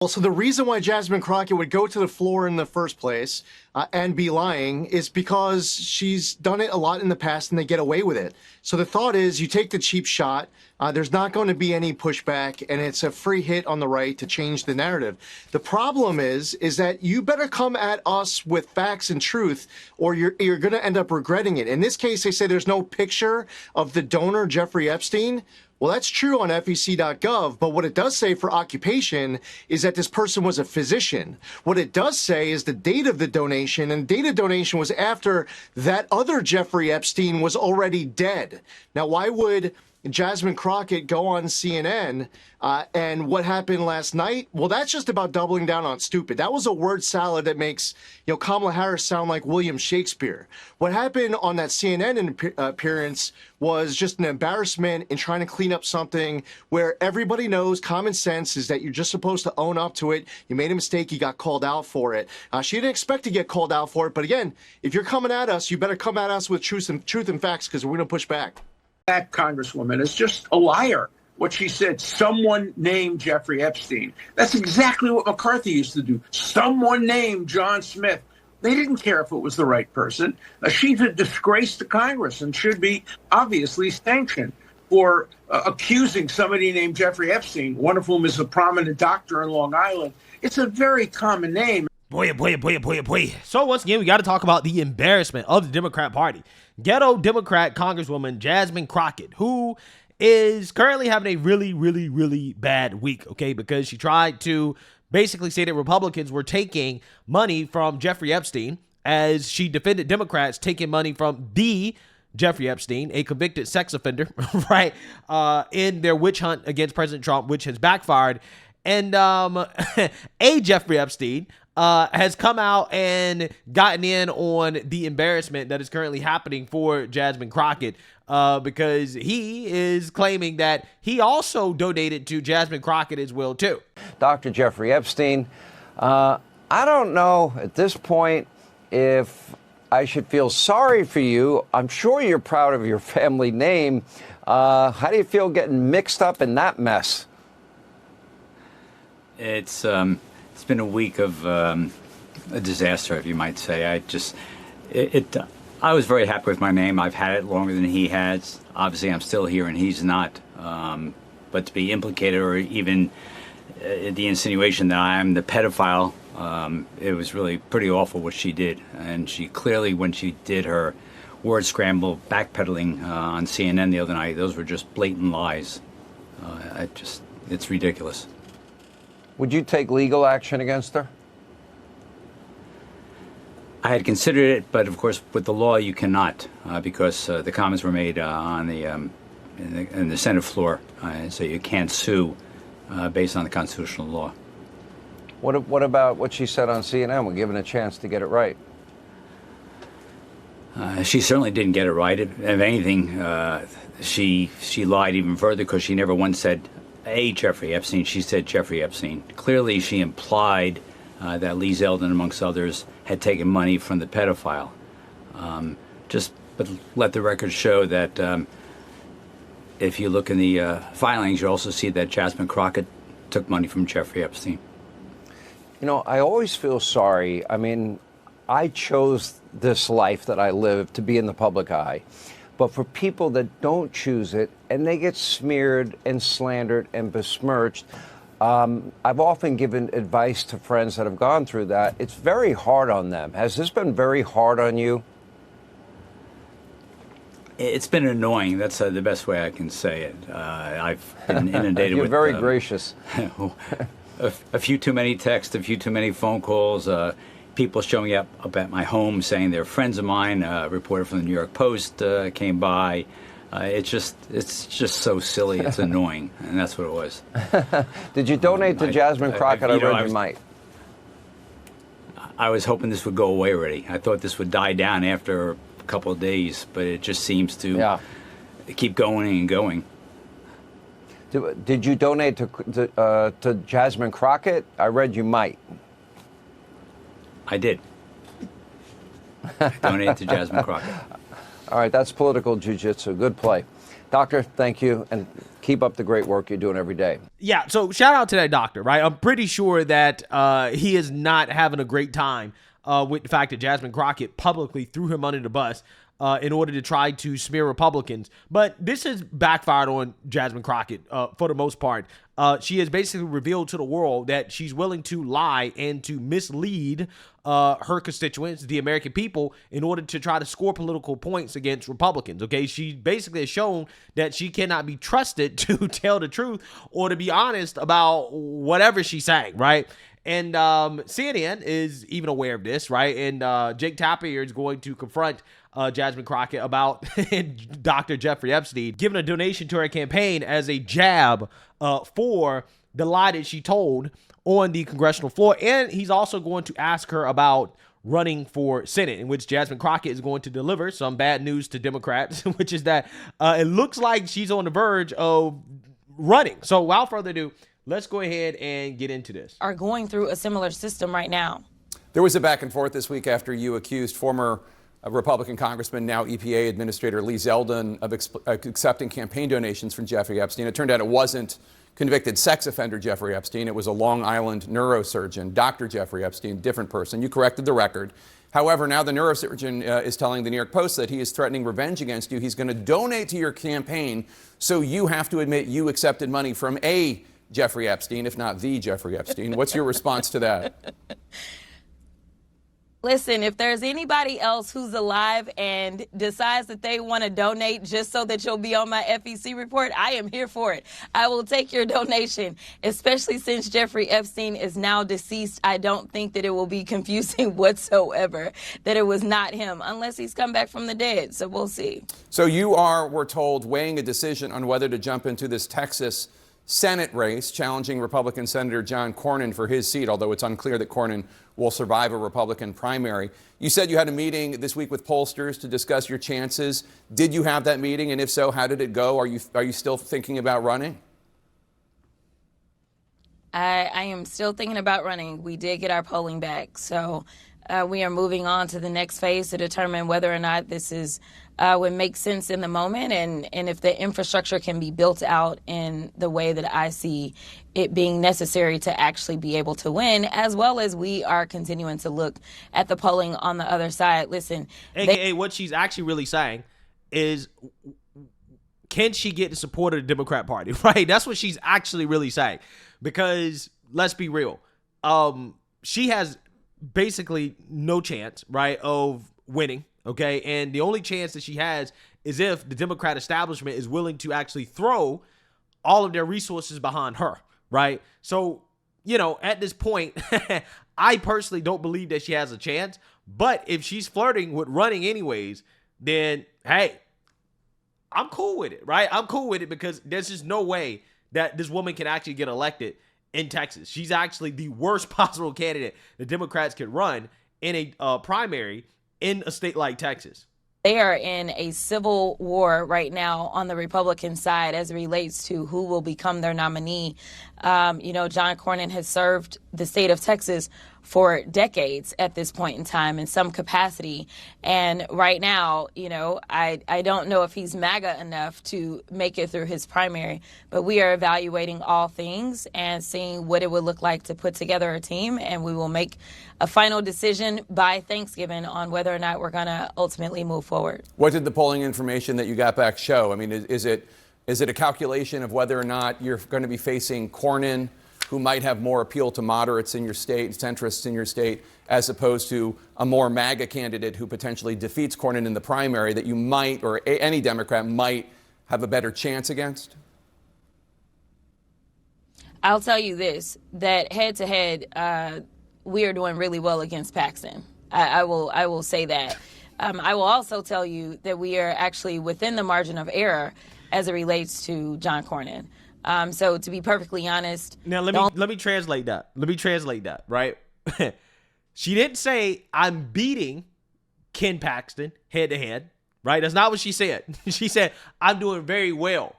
Well, so the reason why Jasmine Crockett would go to the floor in the first place and be lying is because she's done it a lot in the past and they get away with it. So the thought is you take the cheap shot. There's not going to be any pushback, and it's a free hit on the right to change the narrative. The problem is that you better come at us with facts and truth, or you're going to end up regretting it. In this case, they say there's no picture of the donor, Jeffrey Epstein. Well, that's true on FEC.gov, but what it does say for occupation is that this person was a physician. What it does say is the date of the donation, and the date of donation was after that other Jeffrey Epstein was already dead. Now, why would Jasmine Crockett go on CNN and what happened last night? Well, that's just about doubling down on stupid. That was a word salad that makes, Kamala Harris sound like William Shakespeare. What happened on that CNN appearance was just an embarrassment in trying to clean up something where everybody knows common sense is that you're just supposed to own up to it. You made a mistake. You got called out for it. She didn't expect to get called out for it. But again, if you're coming at us, you better come at us with truth and facts, because we're going to push back. That Congresswoman is just a liar. What she said, someone named Jeffrey Epstein. That's exactly what McCarthy used to do. Someone named John Smith. They didn't care if it was the right person. She's a disgrace to Congress and should be obviously sanctioned for accusing somebody named Jeffrey Epstein, one of whom is a prominent doctor in Long Island. It's a very common name. Boy. So once again, we got to talk about the embarrassment of the Democrat Party. Ghetto Democrat Congresswoman Jasmine Crockett, who is currently having a really bad week, okay? Because she tried to basically say that Republicans were taking money from Jeffrey Epstein as she defended Democrats taking money from the Jeffrey Epstein, a convicted sex offender, right, in their witch hunt against President Trump, which has backfired. And a Jeffrey Epstein has come out and gotten in on the embarrassment that is currently happening for Jasmine Crockett because he is claiming that he also donated to Jasmine Crockett as well, too. Dr. Jeffrey Epstein, I don't know at this point if I should feel sorry for you. I'm sure you're proud of your family name. How do you feel getting mixed up in that mess? It's been a week of a disaster, if you might say. I was very happy with my name. I've had it longer than he has. Obviously, I'm still here and he's not. But to be implicated or even the insinuation that I am the pedophile, it was really pretty awful what she did. And she clearly, when she did her word scramble backpedaling on CNN the other night, those were just blatant lies. It's ridiculous. Would you take legal action against her? I had considered it, but of course, with the law, you cannot, because the comments were made on in the Senate floor, so you can't sue based on the constitutional law. What about what she said on CNN? We're given a chance to get it right. She certainly didn't get it right. If anything, she lied even further because she never once said a Jeffrey Epstein. She said Jeffrey Epstein. Clearly, she implied that Lee Zeldin, amongst others, had taken money from the pedophile. But let the record show that if you look in the filings, you also see that Jasmine Crockett took money from Jeffrey Epstein. I always feel sorry. I mean, I chose this life that I live to be in the public eye. But for people that don't choose it and they get smeared and slandered and besmirched, I've often given advice to friends that have gone through that. It's very hard on them. Has this been very hard on you? It's been annoying. That's the best way I can say it. I've been inundated You're with... very gracious. a few too many texts, a few too many phone calls, people showing up at my home saying they're friends of mine. A reporter from the New York Post came by. It's just so silly. It's annoying, and that's what it was. Did you donate to Jasmine Crockett? I read you might. I was hoping this would go away already. I thought this would die down after a couple of days, but it just seems to keep going and going. Did you donate to Jasmine Crockett? I read you might. I did. I donated to Jasmine Crockett. All right, that's political jiu-jitsu. Good play. Doctor, thank you, and Keep up the great work you're doing every day. Yeah, so shout out to that doctor, right? I'm pretty sure that he is not having a great time with the fact that Jasmine Crockett publicly threw him under the bus in order to try to smear Republicans. But this has backfired on Jasmine Crockett for the most part. She has basically revealed to the world that she's willing to lie and to mislead her constituents, the American people, in order to try to score political points against Republicans. Okay, she basically has shown that she cannot be trusted to tell the truth or to be honest about whatever she's saying, right? And CNN is even aware of this, right? And Jake Tapper is going to confront Jasmine Crockett about Dr. Jeffrey Epstein giving a donation to her campaign as a jab for the lie that she told on the congressional floor. And he's also going to ask her about running for Senate, in which Jasmine Crockett is going to deliver some bad news to Democrats, which is that it looks like she's on the verge of running. So without further ado, let's go ahead and get into this. Are going through a similar system right now. There was a back and forth this week after you accused former Republican Congressman, now EPA Administrator Lee Zeldin, of accepting campaign donations from Jeffrey Epstein. It turned out it wasn't convicted sex offender Jeffrey Epstein. It was a Long Island neurosurgeon, Dr. Jeffrey Epstein, different person. You corrected the record. However, now the neurosurgeon is telling the New York Post that he is threatening revenge against you. He's going to donate to your campaign, so you have to admit you accepted money from a Jeffrey Epstein, if not the Jeffrey Epstein. What's your response to that? Listen, if there's anybody else who's alive and decides that they want to donate just so that you'll be on my FEC report, I am here for it. I will take your donation, especially since Jeffrey Epstein is now deceased. I don't think that it will be confusing whatsoever that it was not him, unless he's come back from the dead. So we'll see. So you are, we're told, weighing a decision on whether to jump into this Texas Senate race, challenging Republican Senator John Cornyn for his seat, although it's unclear that Cornyn will survive a Republican primary. You said you had a meeting this week with pollsters to discuss your chances. Did you have that meeting? And if so, how did it go? Are you still thinking about running? I am still thinking about running. We did get our polling back. So we are moving on to the next phase to determine whether or not this is would make sense in the moment, and if the infrastructure can be built out in the way that I see it being necessary to actually be able to win, as well as we are continuing to look at the polling on the other side. Listen, AKA what she's actually really saying is, can she get the support of the Democrat Party, right? That's what she's actually really saying, because let's be real. She has basically no chance, right, of winning. Okay, and the only chance that she has is if the Democrat establishment is willing to actually throw all of their resources behind her, right? So, you know, at this point, I personally don't believe that she has a chance. But if she's flirting with running anyways, then, hey, I'm cool with it, right? I'm cool with it because there's just no way that this woman can actually get elected in Texas. She's actually the worst possible candidate the Democrats could run in a primary in a state like Texas. They are in a civil war right now on the Republican side as it relates to who will become their nominee. John Cornyn has served the state of Texas for decades at this point in time in some capacity. And right now, I don't know if he's MAGA enough to make it through his primary, but we are evaluating all things and seeing what it would look like to put together a team. And we will make a final decision by Thanksgiving on whether or not we're going to ultimately move forward. What did the polling information that you got back show? I mean, is it a calculation of whether or not you're going to be facing Cornyn, who might have more appeal to moderates in your state, centrists in your state, as opposed to a more MAGA candidate who potentially defeats Cornyn in the primary that you might, or any Democrat might, have a better chance against? I'll tell you this, that head-to-head, we are doing really well against Paxton. I will say that. I will also tell you that we are actually within the margin of error as it relates to John Cornyn. So to be perfectly honest, now let me translate that. Right? She didn't say I'm beating Ken Paxton head to head. Right? That's not what she said. She said I'm doing very well.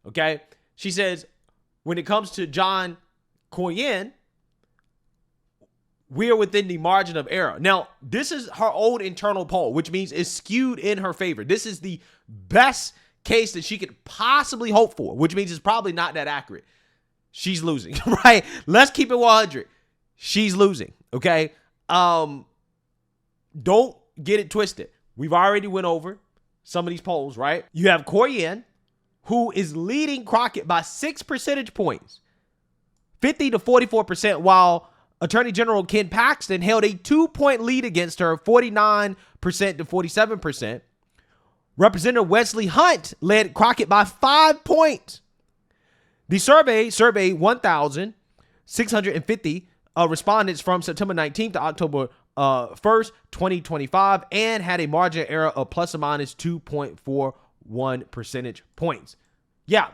Okay? She says when it comes to John Cornyn, we are within the margin of error. Now, this is her own internal poll, which means it's skewed in her favor. This is the best case that she could possibly hope for, which means it's probably not that accurate, she's losing, right? Let's keep it 100. She's losing, okay? Don't get it twisted. We've already went over some of these polls, right? You have Corianne, who is leading Crockett by 6 percentage points, 50 to 44%, while Attorney General Ken Paxton held a 2-point lead against her, 49% to 47%. Representative Wesley Hunt led Crockett by 5 points. The survey surveyed 1,650 respondents from September 19th to October 1st, 2025, and had a margin of error of plus or minus 2.41 percentage points. Yeah.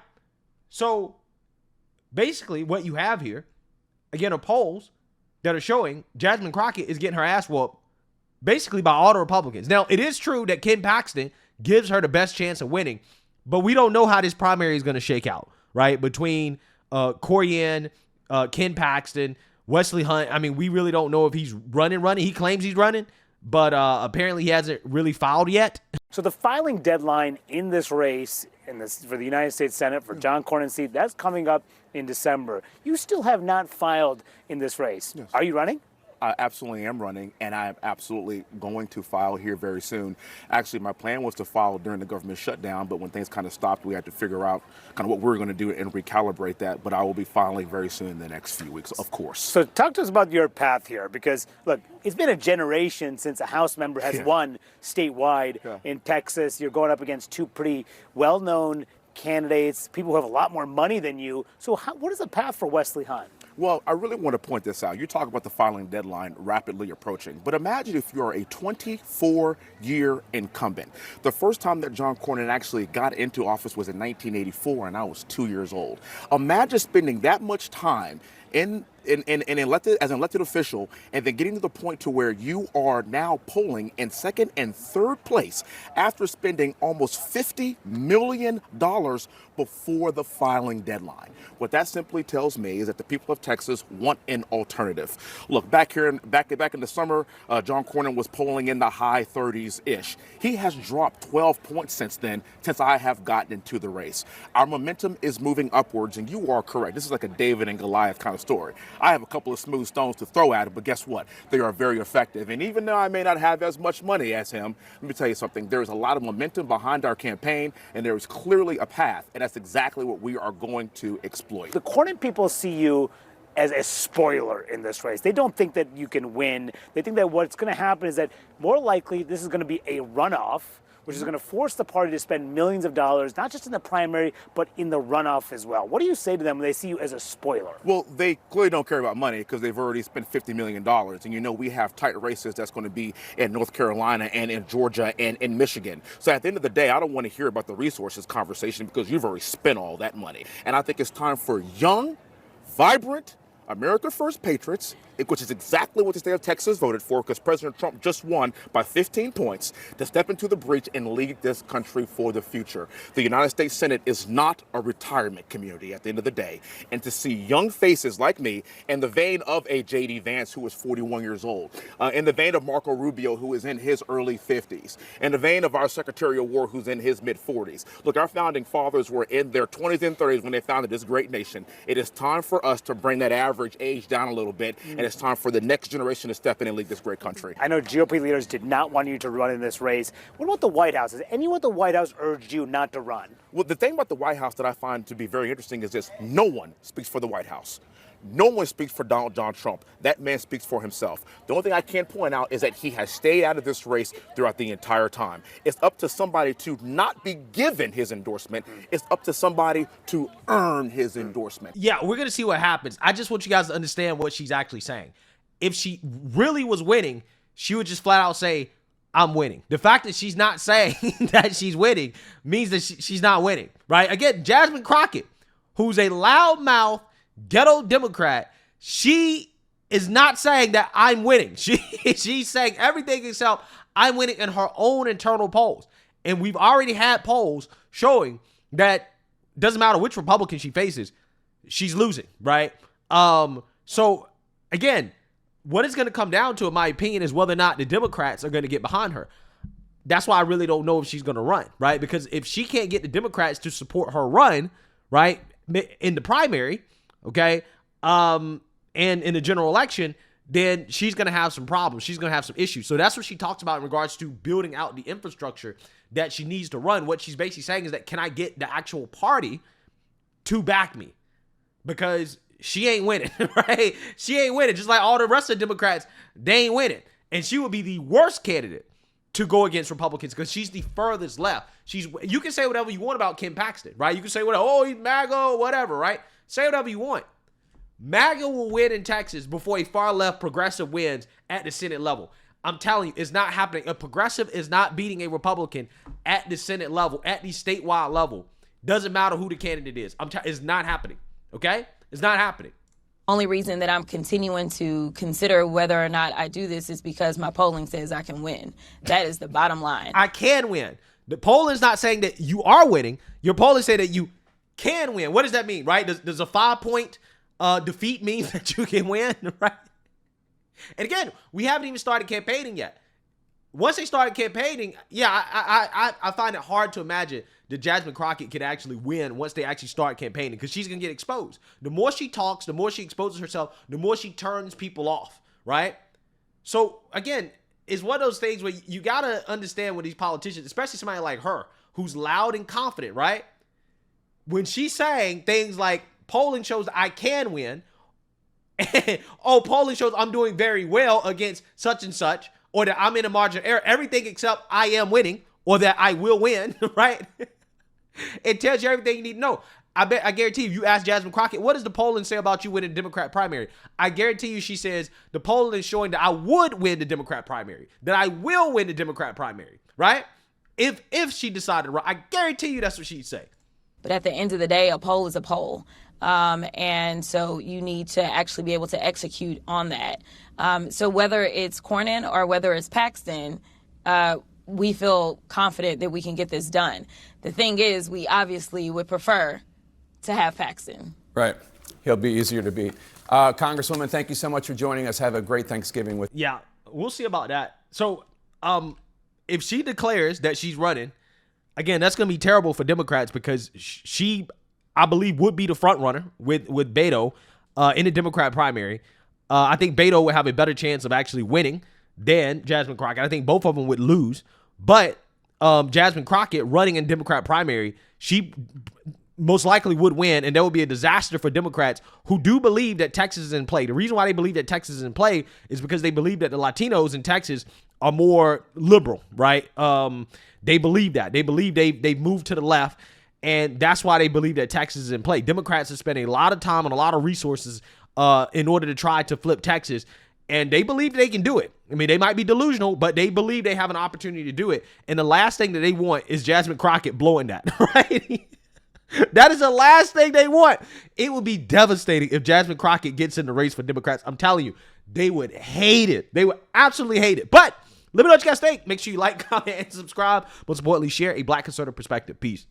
So basically what you have here, again, are polls that are showing Jasmine Crockett is getting her ass whooped basically by all the Republicans. Now, it is true that Ken Paxton gives her the best chance of winning, but we don't know how this primary is going to shake out, right? Between Corianne, Ken Paxton, Wesley Hunt. I mean, we really don't know if he's running. He claims he's running, but apparently he hasn't really filed yet. So the filing deadline in this race for the United States Senate for John Cornyn's seat, that's coming up in December. You still have not filed in this race. Yes. Are you running? I absolutely am running, and I am absolutely going to file here very soon. Actually, my plan was to file during the government shutdown, but when things kind of stopped, we had to figure out kind of what we were going to do and recalibrate that. But I will be filing very soon in the next few weeks, of course. So talk to us about your path here, because, look, it's been a generation since a House member has won statewide in Texas. You're going up against two pretty well-known candidates, people who have a lot more money than you. So what is the path for Wesley Hunt? Well, I really want to point this out. You talk about the filing deadline rapidly approaching, but imagine if you're a 24-year incumbent. The first time that John Cornyn actually got into office was in 1984, and I was 2 years old. Imagine spending that much time as an elected official, and then getting to the point to where you are now polling in second and third place after spending almost $50 million before the filing deadline. What that simply tells me is that the people of Texas want an alternative. Look, back in the summer, John Cornyn was polling in the high 30s-ish. He has dropped 12 points since then, since I have gotten into the race. Our momentum is moving upwards, and you are correct. This is like a David and Goliath kind of story. I have a couple of smooth stones to throw at him, but guess what? They are very effective. And even though I may not have as much money as him, let me tell you something. There is a lot of momentum behind our campaign, and there is clearly a path, and that's exactly what we are going to exploit. The Cornyn people see you as a spoiler in this race. They don't think that you can win. They think that what's going to happen is that more likely this is going to be a runoff, which is going to force the party to spend millions of dollars, not just in the primary, but in the runoff as well. What do you say to them when they see you as a spoiler? Well, they clearly don't care about money because they've already spent $50 million. And you know we have tight races that's going to be in North Carolina and in Georgia and in Michigan. So at the end of the day, I don't want to hear about the resources conversation because you've already spent all that money. And I think it's time for young, vibrant, America First patriots, which is exactly what the state of Texas voted for because President Trump just won by 15 points, to step into the breach and lead this country for the future. The United States Senate is not a retirement community at the end of the day. And to see young faces like me in the vein of a J.D. Vance, who is 41 years old, in the vein of Marco Rubio, who is in his early 50s, in the vein of our Secretary of War, who's in his mid-40s. Look, our founding fathers were in their 20s and 30s when they founded this great nation. It is time for us to bring that average age down a little bit, and it's time for the next generation to step in and lead this great country. I know GOP leaders did not want you to run in this race. What about the White House? Has anyone at the White House urged you not to run? Well, the thing about the White House that I find to be very interesting is this. No one speaks for the White House. No one speaks for Donald John Trump. That man speaks for himself. The only thing I can point out is that he has stayed out of this race throughout the entire time. It's up to somebody to not be given his endorsement. It's up to somebody to earn his endorsement. Yeah, we're going to see what happens. I just want you guys to understand what she's actually saying. If she really was winning, she would just flat out say, I'm winning. The fact that she's not saying that she's winning means that she's not winning, right? Again, Jasmine Crockett, who's a loudmouth ghetto Democrat, she is not saying that I'm winning. She's saying everything except I'm winning in her own internal polls. And we've already had polls showing that doesn't matter which Republican she faces, she's losing, right? So again, what it's going to come down to, in my opinion, is whether or not the Democrats are going to get behind her. that's why I really don't know if she's going to run, right? Because if she can't get the Democrats to support her run, right, in the primary, okay, and in the general election, then she's going to have some problems. She's going to have some issues. So that's what she talks about in regards to building out the infrastructure that she needs to run. What she's basically saying is that, can I get the actual party to back me? Because she ain't winning, right? She ain't winning. Just like all the rest of the Democrats, they ain't winning. And she would be the worst candidate to go against Republicans because she's the furthest left. You can say whatever you want about Ken Paxton, right? You can say whatever, oh, he's MAGA, whatever, right? Say whatever you want. MAGA will win in Texas before a far left progressive wins at the Senate level. I'm telling you, it's not happening. A progressive is not beating a Republican at the Senate level, at the statewide level. Doesn't matter who the candidate is. It's not happening, okay? It's not happening. Only reason that I'm continuing to consider whether or not I do this is because my polling says I can win. That is the bottom line. I can win. The polling is not saying that you are winning. Your polling say that you can win. What does that mean, right? Does a 5-point defeat mean that you can win, right? And again, we haven't even started campaigning yet. Once they started campaigning, yeah, I find it hard to imagine that Jasmine Crockett could actually win once they actually start campaigning, because she's going to get exposed. The more she talks, the more she exposes herself, the more she turns people off, right? So, again, it's one of those things where you got to understand with these politicians, especially somebody like her, who's loud and confident, right? When she's saying things like, polling shows I can win, oh, polling shows I'm doing very well against such and such, or that I'm in a margin of error, everything except I am winning, or that I will win, right? It tells you everything you need to know. I guarantee you ask Jasmine Crockett, what does the polling say about you winning the Democrat primary? I guarantee you she says the polling is showing that I would win the Democrat primary, that I will win the Democrat primary, right? If she decided to run, I guarantee you that's what she'd say. But at the end of the day, a poll is a poll. And so you need to actually be able to execute on that. So whether it's Cornyn or whether it's Paxton, we feel confident that we can get this done. The thing is, we obviously would prefer to have Paxton. Right. He'll be easier to beat. Congresswoman, thank you so much for joining us. Have a great Thanksgiving with you. Yeah, we'll see about that. So if she declares that she's running, again, that's going to be terrible for Democrats because she, I believe, would be the front runner with Beto in the Democrat primary. I think Beto would have a better chance of actually winning than Jasmine Crockett. I think both of them would lose. But Jasmine Crockett running in Democrat primary, she most likely would win, and that would be a disaster for Democrats who do believe that Texas is in play. The reason why they believe that Texas is in play is because they believe that the Latinos in Texas are more liberal, right? They believe that. They believe they've moved to the left, and that's why they believe that Texas is in play. Democrats are spending a lot of time and a lot of resources in order to try to flip Texas, and they believe they can do it. I mean, they might be delusional, but they believe they have an opportunity to do it. And the last thing that they want is Jasmine Crockett blowing that, right? That is the last thing they want. It would be devastating if Jasmine Crockett gets in the race for Democrats. I'm telling you, they would hate it. They would absolutely hate it. But let me know what you guys think. Make sure you like, comment, and subscribe. Most importantly, share a Black conservative perspective. Peace.